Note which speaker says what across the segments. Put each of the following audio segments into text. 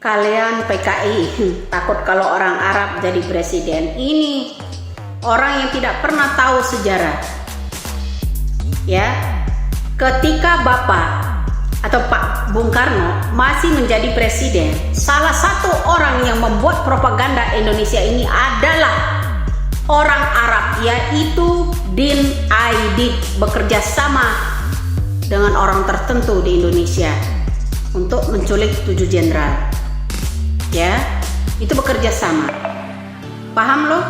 Speaker 1: Kalian PKI takut kalau orang Arab jadi presiden. Ini orang yang tidak pernah tahu sejarah. Ya, ketika Bapak atau Pak Bung Karno masih menjadi presiden, salah satu orang yang membuat propaganda Indonesia ini adalah orang Arab, yaitu Din Aidit, bekerja sama dengan orang tertentu di Indonesia untuk menculik 7 jenderal. Ya, itu bekerja sama. Paham loh?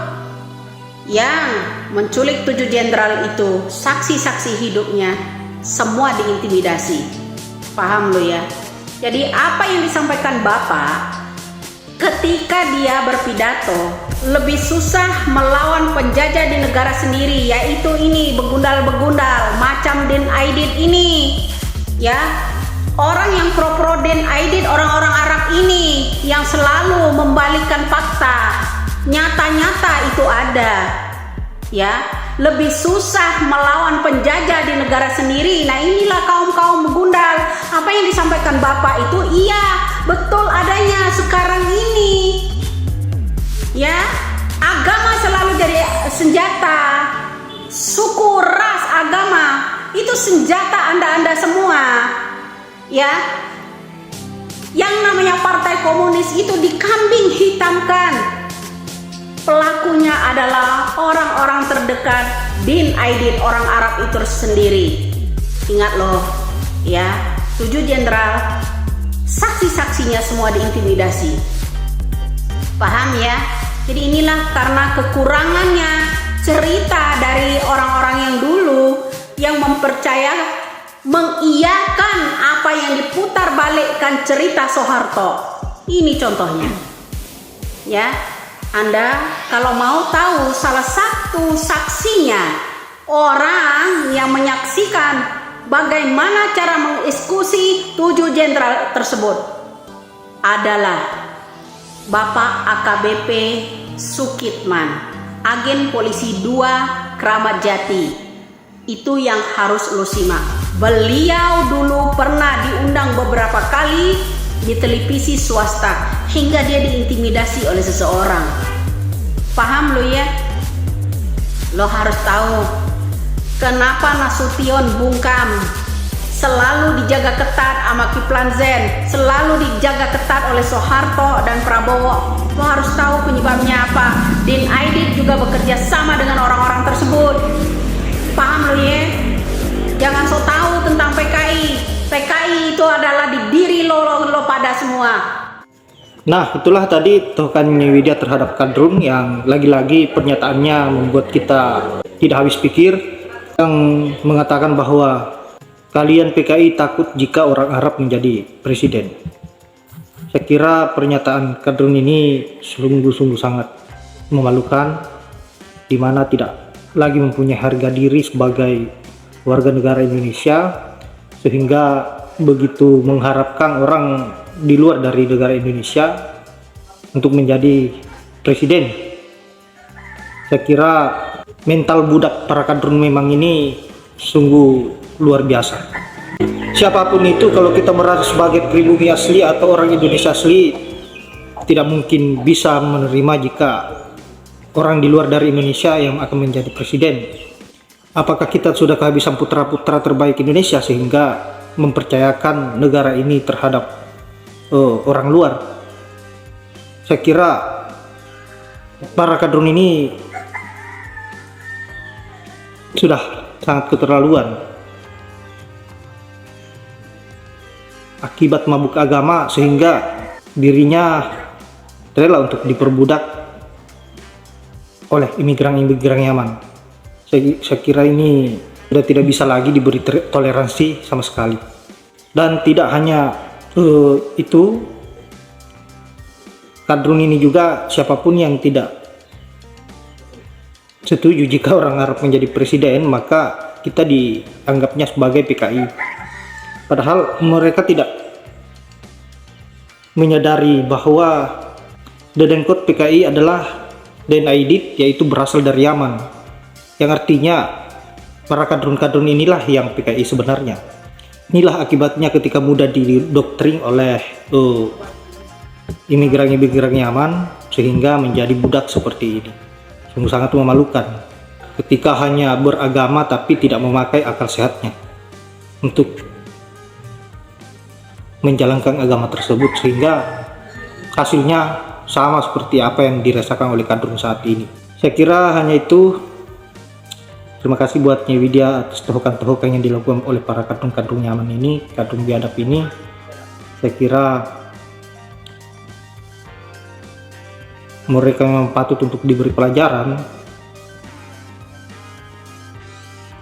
Speaker 1: Yang menculik 7 jenderal itu saksi-saksi hidupnya semua diintimidasi. Paham lo ya? Jadi apa yang disampaikan Bapak ketika dia berpidato, lebih susah melawan penjajah di negara sendiri, yaitu ini begundal-begundal macam Din Aidit ini. Ya, orang yang pro Din Aidit, orang-orang Arab ini yang selalu membalikkan fakta, nyata-nyata itu ada. Ya, lebih susah melawan penjajah di negara sendiri. Nah, inilah kaum-kaum begundal. Apa yang disampaikan Bapak itu iya, betul adanya sekarang ini. Ya, agama selalu jadi senjata. Suku, ras, agama itu senjata Anda semua. Ya, yang namanya Partai Komunis itu dikambing hitamkan. Pelakunya adalah orang-orang terdekat Din Aidit, orang Arab itu sendiri. Ingat loh, ya, 7 jenderal, saksi-saksinya semua diintimidasi. Paham ya? Jadi inilah karena kekurangannya cerita dari orang-orang yang dulu yang mengiyakan apa yang diputar balikkan cerita Soeharto. Ini contohnya. Ya, Anda kalau mau tahu salah satu saksinya, orang yang menyaksikan bagaimana cara mengeksekusi 7 jenderal tersebut adalah Bapak AKBP Sukitman, agen polisi 2 Kramat Jati. Itu yang harus lo simak. Beliau dulu pernah diundang beberapa kali di televisi swasta hingga dia diintimidasi oleh seseorang. Paham lo ya? Lo harus tahu kenapa Nasution Bungkam selalu dijaga ketat sama Kiflan Zen, selalu dijaga ketat oleh Soeharto dan Prabowo. Lo harus tahu penyebabnya apa. Din Aidit juga bekerja sama dengan orang-orang tersebut. Paham lo ya? Jangan so tahu tentang PKI. PKI itu adalah di diri lo pada semua.
Speaker 2: Nah, itulah tadi tokannya Widya terhadap Kadrun yang lagi-lagi pernyataannya membuat kita tidak habis pikir, yang mengatakan bahwa kalian PKI takut jika orang Arab menjadi presiden. Saya kira pernyataan Kadrun ini sungguh-sungguh sangat memalukan, di mana tidak lagi mempunyai harga diri sebagai warga negara Indonesia, sehingga begitu mengharapkan orang di luar dari negara Indonesia untuk menjadi presiden. Saya kira mental budak para Kadrun memang ini sungguh luar biasa. Siapapun itu, kalau kita merasa sebagai pribumi asli atau orang Indonesia asli, tidak mungkin bisa menerima jika orang di luar dari Indonesia yang akan menjadi presiden. Apakah kita sudah kehabisan putra-putra terbaik Indonesia sehingga mempercayakan negara ini terhadap orang luar? Saya kira para Kadrun ini sudah sangat keterlaluan. Akibat mabuk agama sehingga dirinya rela untuk diperbudak oleh imigran-imigran Yaman. Saya kira ini sudah tidak bisa lagi diberi toleransi sama sekali. Dan tidak hanya itu, Kadrun ini juga siapapun yang tidak setuju jika orang Arab menjadi presiden, maka kita dianggapnya sebagai PKI. Padahal mereka tidak menyadari bahwa dedengkot PKI adalah Din Aidit, yaitu berasal dari Yaman. Yang artinya para Kadrun-Kadrun inilah yang PKI sebenarnya. Inilah akibatnya ketika mudah didoktrin oleh imigran-imigran nyaman sehingga menjadi budak seperti ini. Sungguh sangat memalukan ketika hanya beragama tapi tidak memakai akal sehatnya untuk menjalankan agama tersebut, sehingga hasilnya sama seperti apa yang dirasakan oleh kadrun saat ini. Saya kira hanya itu. Terima kasih buat Nyewidia atas tohokan-tohokan yang dilakukan oleh para kadrun-kadrun nyaman ini, kadrun biadab ini. Saya kira mereka memang patut untuk diberi pelajaran,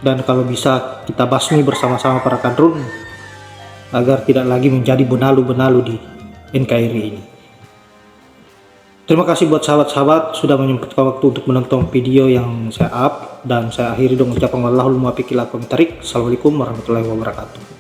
Speaker 2: dan kalau bisa kita basmi bersama-sama para kadrun agar tidak lagi menjadi benalu-benalu di NKRI ini. Terima kasih buat sahabat-sahabat sudah menyempatkan waktu untuk menonton video yang saya up, dan saya akhiri dengan ucapan wallahul muwaffiq ila aqwamit thoriq. Assalamualaikum warahmatullahi wabarakatuh.